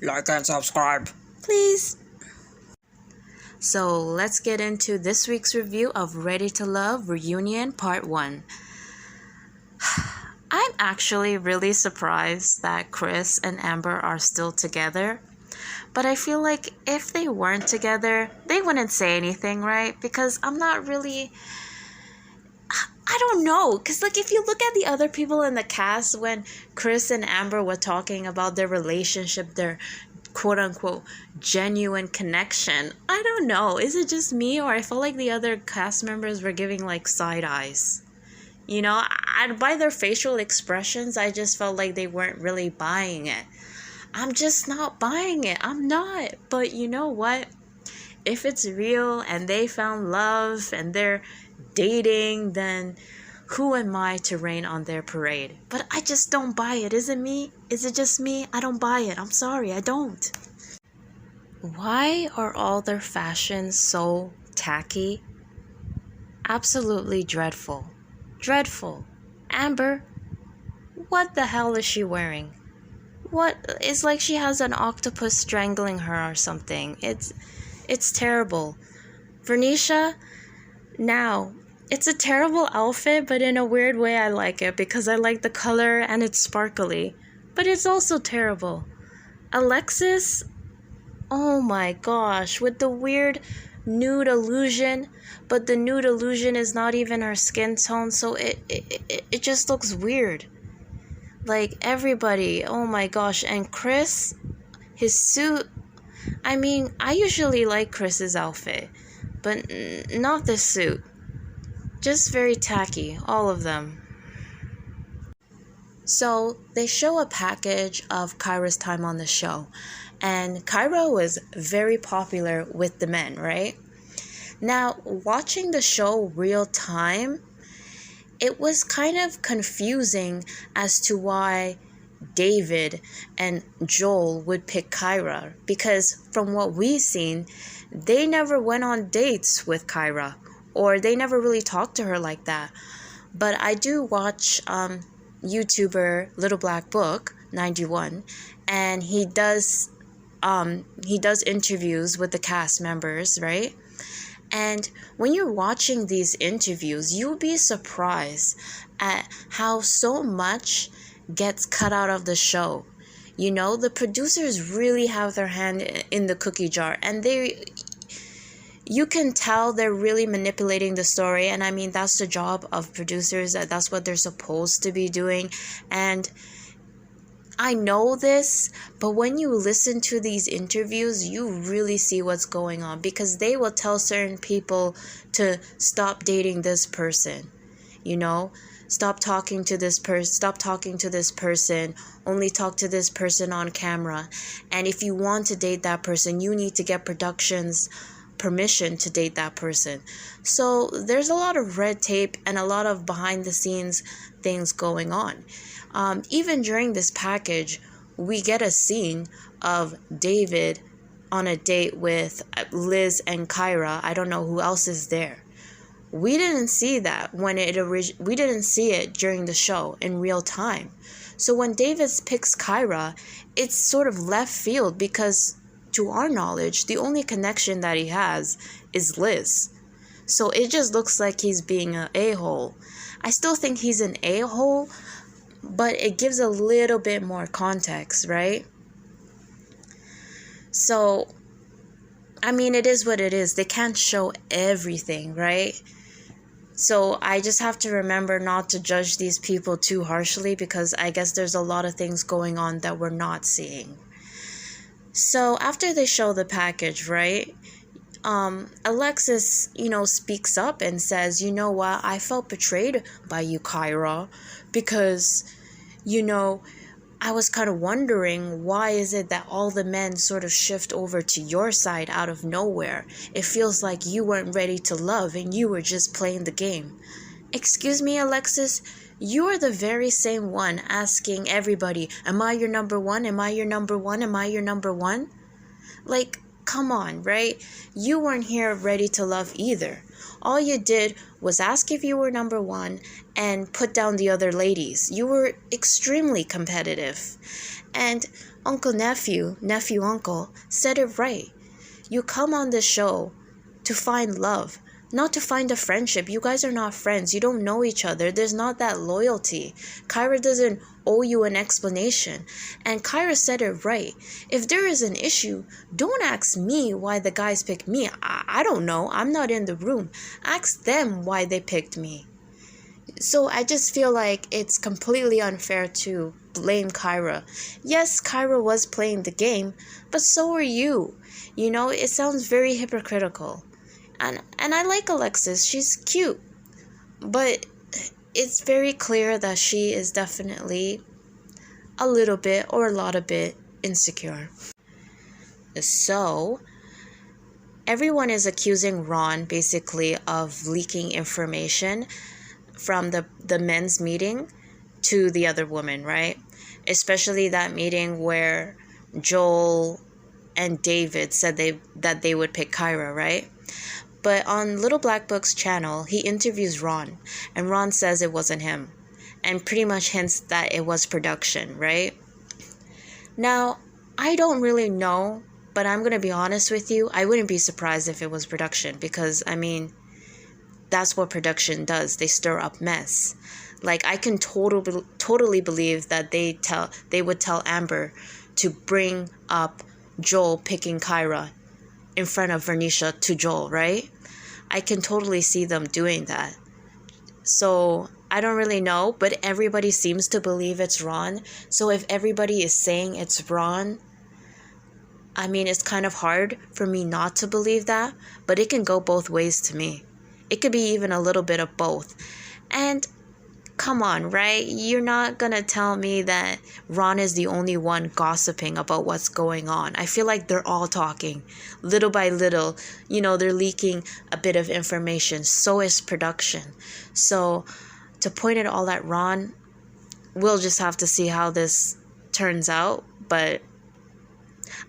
like and subscribe, please. So let's get into this week's review of Ready to Love Reunion Part 1. I'm actually really surprised that Chris and Amber are still together. But I feel like if they weren't together, they wouldn't say anything, right? Because I'm not really... I don't know. Because like if you look at the other people in the cast when Chris and Amber were talking about their relationship, their quote-unquote genuine connection, I don't know. Is it just me, or I felt like the other cast members were giving like side eyes? You know, by their facial expressions, I just felt like they weren't really buying it. I'm just not buying it. I'm not. But you know what? If it's real and they found love and they're dating, then who am I to rain on their parade? But I just don't buy it. Is it me? Is it just me? I don't buy it. I'm sorry, I don't. Why are all their fashions so tacky? Absolutely dreadful. Dreadful. Amber, what the hell is she wearing? What? It's like she has an octopus strangling her or something. It's terrible. Vernisha, now, it's a terrible outfit, but in a weird way I like it because I like the color and it's sparkly. But it's also terrible. Alexis, oh my gosh, with the weird nude illusion, but the nude illusion is not even her skin tone, so it just looks weird. Like everybody, oh my gosh. And Chris, his suit, I mean, I usually like Chris's outfit, but not this suit. Just very tacky, all of them. So they show a package of Kyra's time on the show, and Kyra was very popular with the men, right? Now, watching the show real time, it was kind of confusing as to why David and Joel would pick Kyra, because from what we've seen, they never went on dates with Kyra, or they never really talked to her like that. But I do watch YouTuber Little Black Book 91, and he does interviews with the cast members, right? And when you're watching these interviews, you'll be surprised at how so much gets cut out of the show. You know, the producers really have their hand in the cookie jar, and you can tell they're really manipulating the story. And I mean, that's the job of producers. That's what they're supposed to be doing. And I know this, but when you listen to these interviews, you really see what's going on, because they will tell certain people to stop dating this person, you know, stop talking to this person, only talk to this person on camera. And if you want to date that person, you need to get production's permission to date that person. So there's a lot of red tape and a lot of behind the scenes things going on. Even during this package, we get a scene of David on a date with Liz and Kyra. I don't know who else is there. We didn't see that we didn't see it during the show in real time. So when David picks Kyra, it's sort of left field, because to our knowledge, the only connection that he has is Liz. So it just looks like he's being an a-hole. I still think he's an a-hole, but it gives a little bit more context, right? So, I mean, it is what it is. They can't show everything, right? So I just have to remember not to judge these people too harshly, because I guess there's a lot of things going on that we're not seeing. So after they show the package, right, Alexis, speaks up and says, you know what, I felt betrayed by you, Kyra, because, I was kind of wondering, why is it that all the men sort of shift over to your side out of nowhere? It feels like you weren't ready to love and you were just playing the game. Excuse me, Alexis, you are the very same one asking everybody, am I your number one? Am I your number one? Am I your number one? Like, come on, right? You weren't here ready to love either. All you did was ask if you were number one and put down the other ladies. You were extremely competitive. And Uncle Nephew, Nephew Uncle, said it right. You come on this show to find love, not to find a friendship. You guys are not friends. You don't know each other. There's not that loyalty. Kyra doesn't owe you an explanation. And Kyra said it right. If there is an issue, don't ask me why the guys picked me. I don't know. I'm not in the room. Ask them why they picked me. So I just feel like it's completely unfair to blame Kyra. Yes, Kyra was playing the game, but so are you. You know, it sounds very hypocritical. And I like Alexis. She's cute. But it's very clear that she is definitely a little bit or a lot of bit insecure. So everyone is accusing Ron basically of leaking information from the men's meeting to the other woman, right? Especially that meeting where Joel and David said that they would pick Kyra, right? But on Little Black Book's channel, he interviews Ron, and Ron says it wasn't him, and pretty much hints that it was production, right? Now, I don't really know, but I'm going to be honest with you, I wouldn't be surprised if it was production, because, I mean, that's what production does. They stir up mess. Like, I can totally believe that they would tell Amber to bring up Joel picking Kyra in front of Vernisha to Joel, right? I can totally see them doing that. So I don't really know, but everybody seems to believe it's Ron. So if everybody is saying it's Ron, I mean, it's kind of hard for me not to believe that, but it can go both ways to me. It could be even a little bit of both. And come on, right? You're not gonna tell me that Ron is the only one gossiping about what's going on. I feel like they're all talking. Little by little, you know, they're leaking a bit of information. So is production. So to point it all at Ron, we'll just have to see how this turns out. But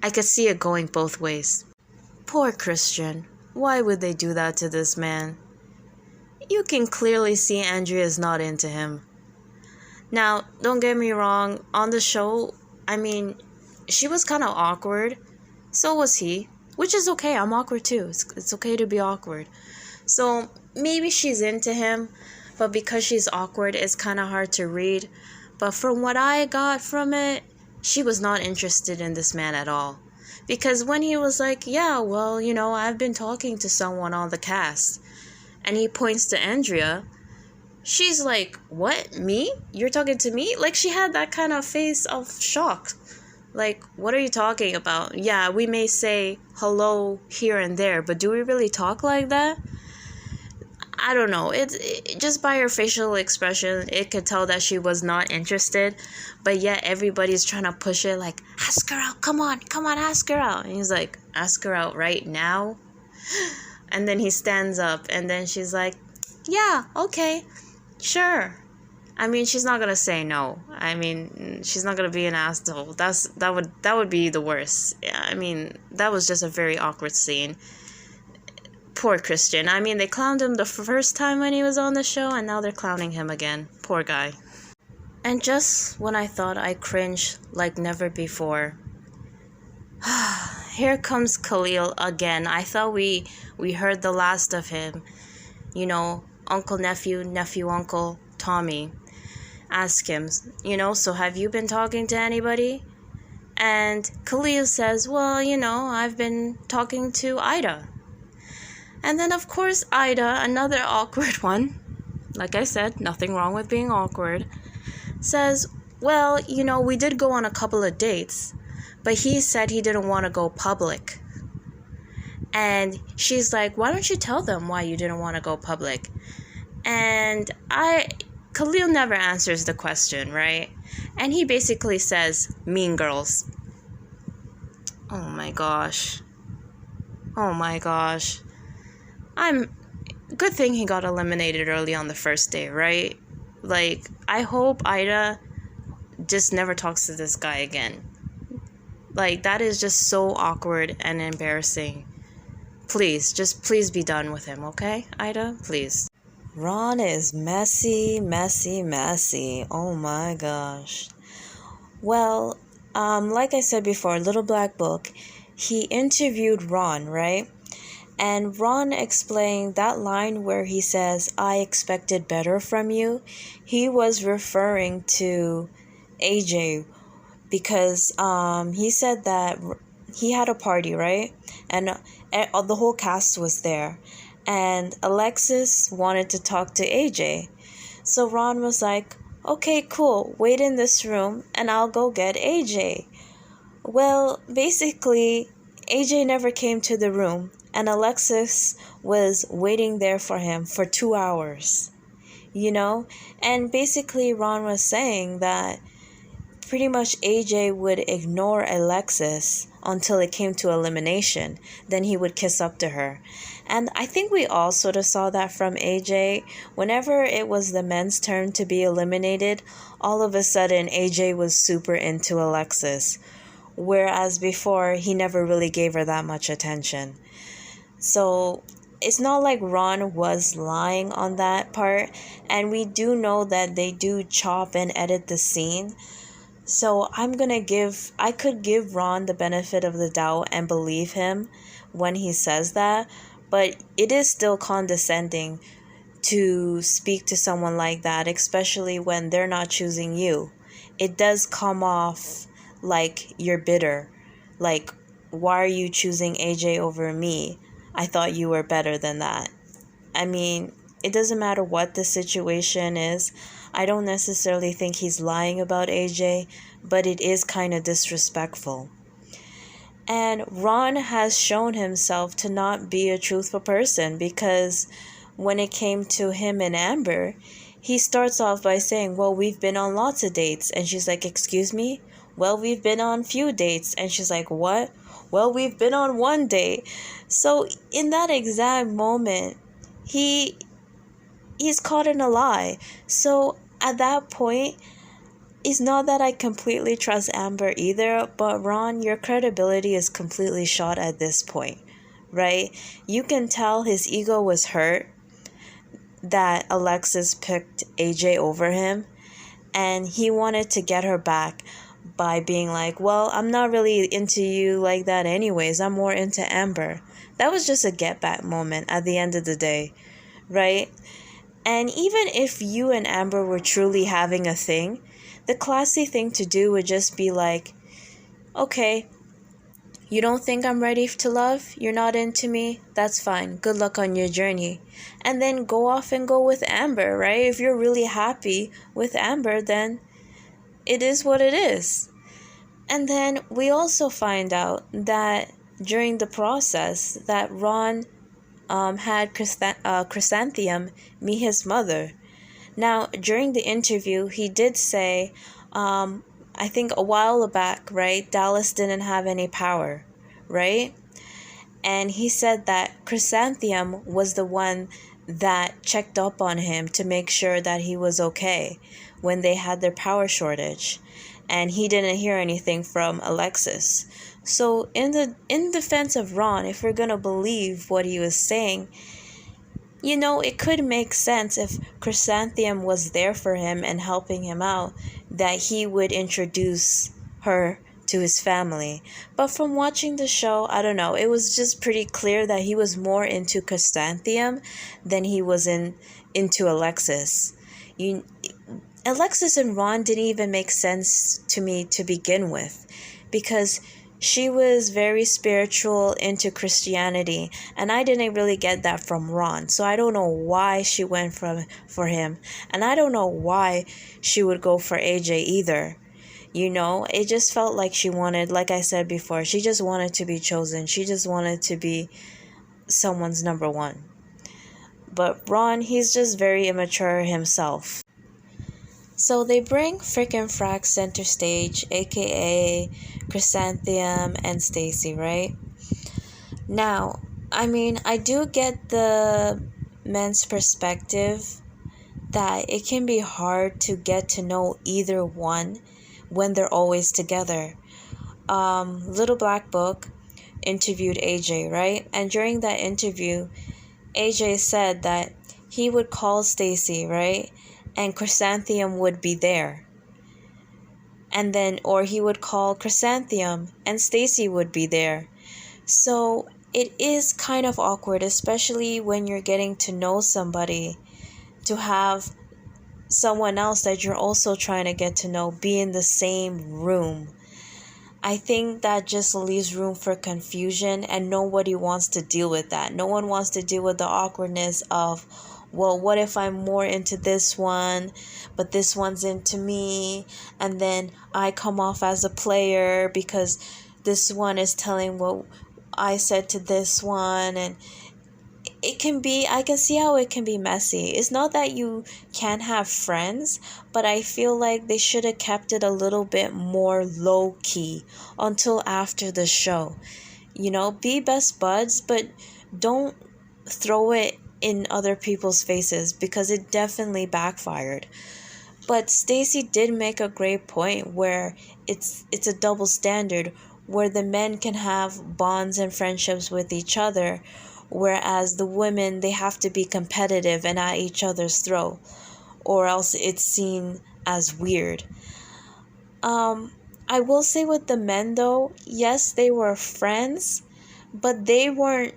I could see it going both ways. Poor Christian. Why would they do that to this man? You can clearly see Andrea's not into him. Now, don't get me wrong, on the show, I mean, she was kind of awkward. So was he. Which is okay, I'm awkward too. It's okay to be awkward. So, maybe she's into him, but because she's awkward, it's kind of hard to read. But from what I got from it, she was not interested in this man at all. Because when he was like, yeah, well, you know, I've been talking to someone on the cast, and he points to Andrea, she's like, what, me? You're talking to me? Like, she had that kind of face of shock. Like, what are you talking about? Yeah, we may say hello here and there, but do we really talk like that? I don't know. It just by her facial expression, it could tell that she was not interested. But yet everybody's trying to push it like, ask her out. Come on, ask her out. And he's like, ask her out right now? And then he stands up and then she's like, yeah, okay, sure. I mean, she's not going to say no. I mean, she's not going to be an asshole. That would be the worst. I mean, that was just a very awkward scene. Poor Christian. I mean, they clowned him the first time when he was on the show, and now they're clowning him again. Poor guy. And just when I thought I cringed like never before, here comes Khalil again. I thought we heard the last of him. You know, uncle, nephew, uncle, Tommy. Ask him, you know, so have you been talking to anybody? And Khalil says, well, you know, I've been talking to Ida. And then, of course, Ida, another awkward one, like I said, nothing wrong with being awkward, says, well, you know, we did go on a couple of dates, but he said he didn't want to go public. And she's like, why don't you tell them why you didn't want to go public? And Khalil never answers the question, right? And he basically says, Mean Girls. Oh my gosh. Good thing he got eliminated early on the first day, right? Like, I hope Ida just never talks to this guy again. Like, that is just so awkward and embarrassing. Please be done with him, okay, Ida? Please. Ron is messy. Oh my gosh. Well, Like I said before, Little Black Book, he interviewed Ron, right? And Ron explained that line where he says, "I expected better from you." He was referring to AJ because he said that he had a party, right? And the whole cast was there. And Alexis wanted to talk to AJ. So Ron was like, "Okay, cool. Wait in this room and I'll go get AJ." Well, basically, AJ never came to the room, and Alexis was waiting there for him for 2 hours, you know? And basically, Ron was saying that pretty much AJ would ignore Alexis until it came to elimination. Then he would kiss up to her. And I think we all sort of saw that from AJ. Whenever it was the men's turn to be eliminated, all of a sudden AJ was super into Alexis. Whereas before, he never really gave her that much attention. So it's not like Ron was lying on that part. And we do know that they do chop and edit the scene. So I could give Ron the benefit of the doubt and believe him when he says that. But it is still condescending to speak to someone like that, especially when they're not choosing you. It does come off like you're bitter. Like, why are you choosing AJ over me? I thought you were better than that. I mean, it doesn't matter what the situation is. I don't necessarily think he's lying about AJ, but it is kind of disrespectful. And Ron has shown himself to not be a truthful person, because when it came to him and Amber, he starts off by saying, "Well, we've been on lots of dates." And she's like, "Excuse me?" "Well, we've been on few dates." And she's like, "What?" "Well, we've been on one date." So in that exact moment, he's caught in a lie. So at that point, it's not that I completely trust Amber either, but Ron, your credibility is completely shot at this point, right? You can tell his ego was hurt that Alexis picked AJ over him, and he wanted to get her back by being like, "Well, I'm not really into you like that anyways. I'm more into Amber." That was just a get back moment at the end of the day, right? And even if you and Amber were truly having a thing, the classy thing to do would just be like, "Okay, you don't think I'm ready to love? You're not into me? That's fine. Good luck on your journey." And then go off and go with Amber, right? If you're really happy with Amber, then it is what it is. And then we also find out that during the process that Ron had Chrysanthemum meet his mother. Now, during the interview, he did say, I think a while back, right, Dallas didn't have any power, right? And he said that Chrysanthemum was the one that checked up on him to make sure that he was okay when they had their power shortage. And he didn't hear anything from Alexis. So in defense of Ron, if we're going to believe what he was saying, you know, it could make sense if Chrysanthemum was there for him and helping him out, that he would introduce her to his family. But from watching the show, I don't know, it was just pretty clear that he was more into Chrysanthemum than he was into Alexis. Alexis and Ron didn't even make sense to me to begin with, because she was very spiritual, into Christianity, and I didn't really get that from Ron. So I don't know why she went for him, and I don't know why she would go for AJ either. You know, it just felt like she wanted, like I said before, she just wanted to be chosen. She just wanted to be someone's number one. But Ron, he's just very immature himself. So they bring frickin' Frax center stage, aka Chrysanthemum and Stacy, right? Now, I mean, I do get the men's perspective that it can be hard to get to know either one when they're always together. Little Black Book interviewed AJ, right? And during that interview, AJ said that he would call Stacy, right? And Chrysanthemum would be there. And then, or he would call Chrysanthemum and Stacy would be there. So it is kind of awkward, especially when you're getting to know somebody, to have someone else that you're also trying to get to know be in the same room. I think that just leaves room for confusion, and nobody wants to deal with that. No one wants to deal with the awkwardness of, well, what if I'm more into this one, but this one's into me, and then I come off as a player because this one is telling what I said to this one, and I can see how it can be messy. It's not that you can't have friends, but I feel like they should have kept it a little bit more low key until after the show. Be best buds, but don't throw it in other people's faces, because it definitely backfired. But Stacy did make a great point where it's a double standard, where the men can have bonds and friendships with each other, whereas the women, they have to be competitive and at each other's throat, or else it's seen as weird. I will say with the men though, yes, they were friends, but they weren't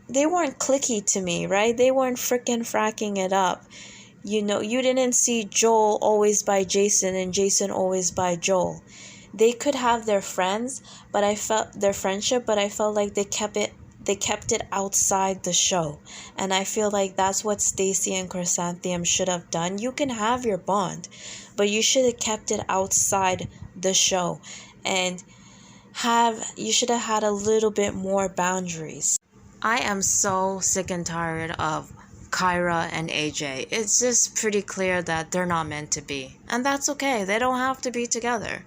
clicky to me, right? They weren't frickin' fracking it up. You didn't see Joel always by Jason and Jason always by Joel. They could have their friends, but I felt their friendship, but I felt like they kept it outside the show. And I feel like that's what Stacy and Chrysanthemum should have done. You can have your bond, but you should have kept it outside the show, and you should have had a little bit more boundaries. I am so sick and tired of Kyra and AJ. It's just pretty clear that they're not meant to be. And that's okay. They don't have to be together.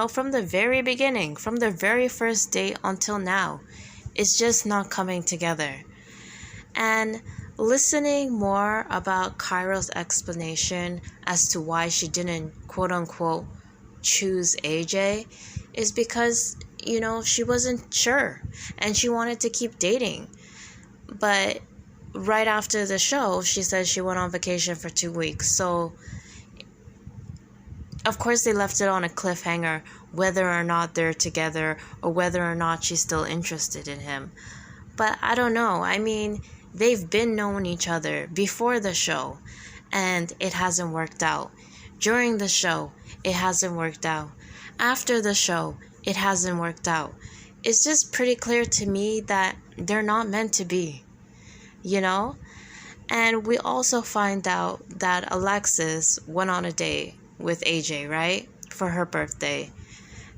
From the very beginning, from the very first date until now, it's just not coming together. And listening more about Kyra's explanation as to why she didn't, quote unquote, choose AJ is because, she wasn't sure and she wanted to keep dating. But right after the show, she said she went on vacation for 2 weeks. So, of course, they left it on a cliffhanger, whether or not they're together or whether or not she's still interested in him. But I don't know. I mean, they've been knowing each other before the show, and it hasn't worked out. During the show, it hasn't worked out. After the show, it hasn't worked out. It's just pretty clear to me that they're not meant to be, And we also find out that Alexis went on a date with AJ, right? For her birthday.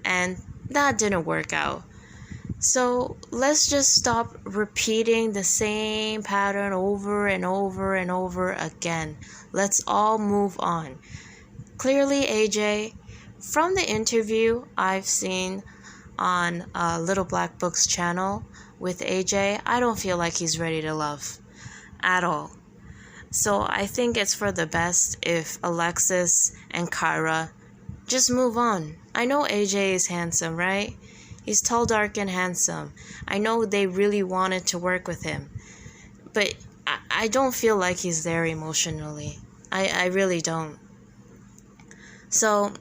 And that didn't work out. So let's just stop repeating the same pattern over and over and over again. Let's all move on. Clearly, AJ, from the interview I've seen on Little Black Book's channel with AJ, I don't feel like he's ready to love at all. So I think it's for the best if Alexis and Kyra just move on. I know AJ is handsome, right? He's tall, dark, and handsome. I know they really wanted to work with him. But I don't feel like he's there emotionally. I really don't. So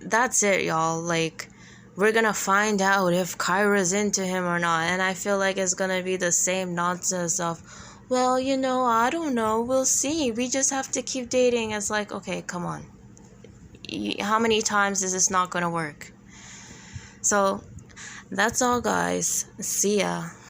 that's it, y'all. Like, we're gonna find out if Kyra's into him or not. And I feel like it's gonna be the same nonsense of, well, I don't know. We'll see. We just have to keep dating. It's like, okay, come on. How many times is this not gonna work? So, that's all, guys. See ya.